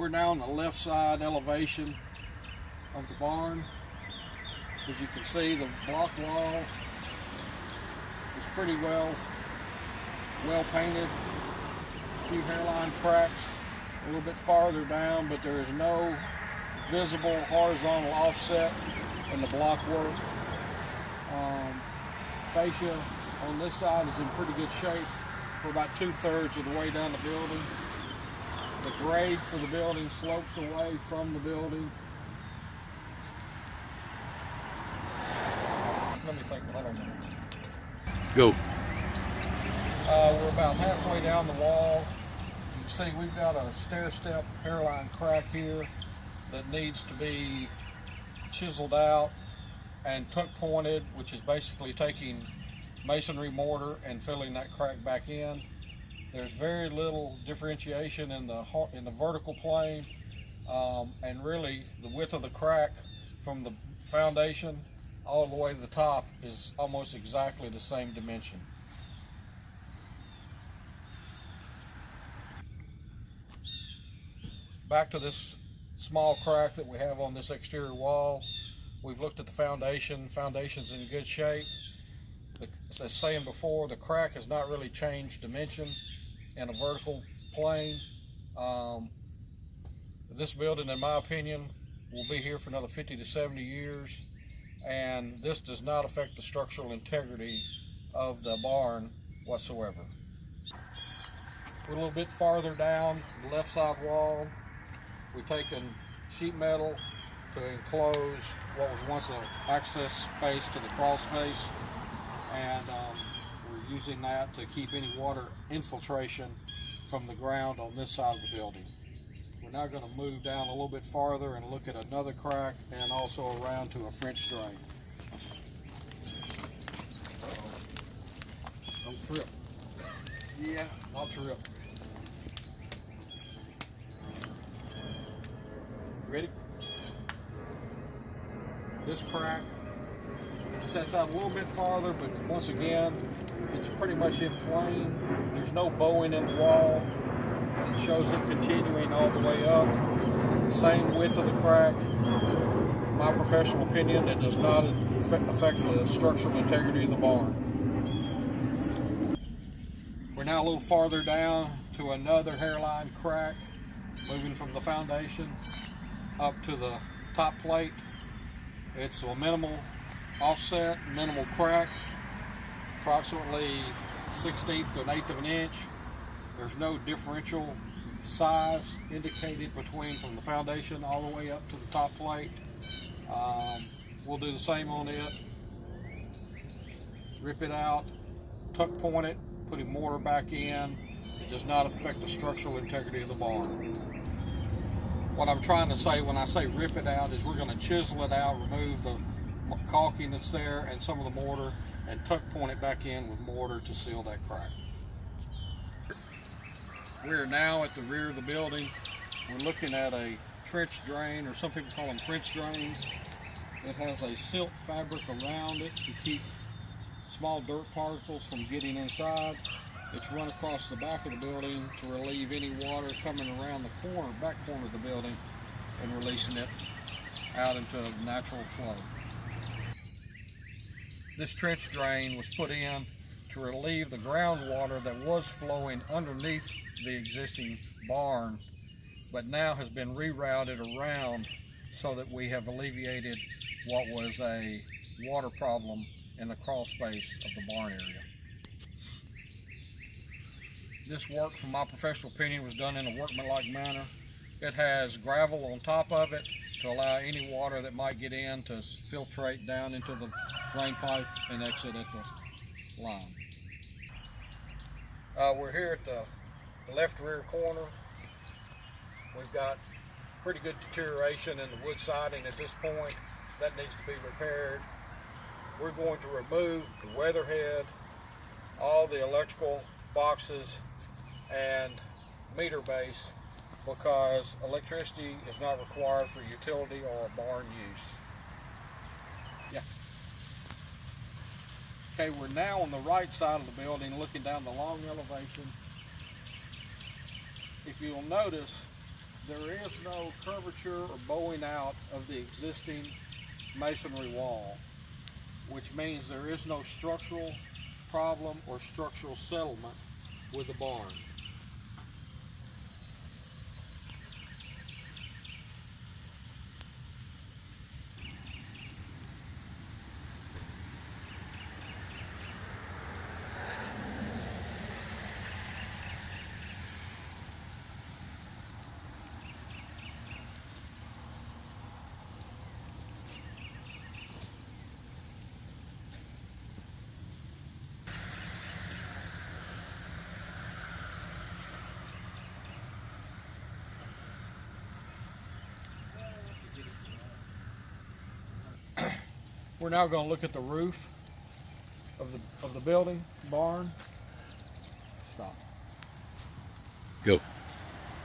we're now on the left side elevation of the barn. As you can see, the block wall is pretty well painted. A few hairline cracks a little bit farther down, but there is no visible horizontal offset in the block work. Fascia on this side is in pretty good shape for about 2/3 of the way down the building. The grade for the building slopes away from the building. Let me think, hold on a minute. Go. We're about halfway down the wall. You can see we've got a stair step hairline crack here that needs to be chiseled out and tuck pointed, which is basically taking masonry mortar and filling that crack back in. There's very little differentiation in the vertical plane, and really the width of the crack from the foundation all the way to the top is almost exactly the same dimension. Back to this small crack that we have on this exterior wall. We've looked at the foundation. Foundation's in good shape. As I was saying before, the crack has not really changed dimension in a vertical plane. This building, in my opinion, will be here for another 50 to 70 years, and this does not affect the structural integrity of the barn whatsoever. We're a little bit farther down the left side wall. We've taken sheet metal to enclose what was once an access space to the crawl space, and we're using that to keep any water infiltration from the ground on this side of the building. We're now going to move down a little bit farther and look at another crack and also around to a French drain. Don't trip. Yeah, I'll trip. Ready? This crack sets out a little bit farther, but once again, it's pretty much in plane. There's no bowing in the wall. It shows it continuing all the way up. Same width of the crack. My professional opinion, it does not affect the structural integrity of the barn. We're now a little farther down to another hairline crack, moving from the foundation up to the top plate. It's a minimal offset, minimal crack, approximately 1/16 to 1/8 of an inch. There's no differential size indicated between from the foundation all the way up to the top plate. We'll do the same on it. Rip it out, tuck point it, putting mortar back in. It does not affect the structural integrity of the barn. What I'm trying to say when I say rip it out is we're going to chisel it out, remove the caulking that's there and some of the mortar, and tuck point it back in with mortar to seal that crack. We're now at the rear of the building. We're looking at a trench drain, or some people call them French drains. It has a silt fabric around it to keep small dirt particles from getting inside. It's run across the back of the building to relieve any water coming around the back corner of the building, and releasing it out into a natural flow. This trench drain was put in to relieve the groundwater that was flowing underneath the existing barn, but now has been rerouted around so that we have alleviated what was a water problem in the crawl space of the barn area. This work, from my professional opinion, was done in a workmanlike manner. It has gravel on top of it to allow any water that might get in to filtrate down into the drain pipe and exit at the line. We're here at the left rear corner. We've got pretty good deterioration in the wood siding at this point. That needs to be repaired. We're going to remove the weatherhead, all the electrical boxes, and meter base, because electricity is not required for utility or barn use. Yeah. Okay, we're now on the right side of the building looking down the long elevation. If you'll notice, there is no curvature or bowing out of the existing masonry wall, which means there is no structural problem or structural settlement with the barn. We're now going to look at the roof of the building, barn. Stop. Go.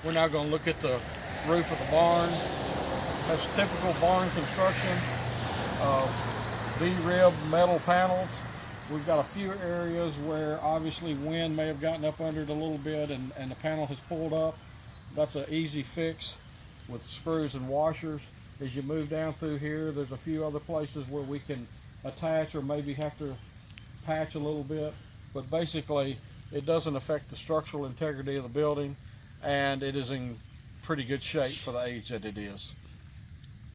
We're now going to look at the roof of the barn. That's typical barn construction of V-rib metal panels. We've got a few areas where obviously wind may have gotten up under it a little bit and the panel has pulled up. That's an easy fix with screws and washers. As you move down through here, there's a few other places where we can attach or maybe have to patch a little bit, but basically it doesn't affect the structural integrity of the building, and it is in pretty good shape for the age that it is.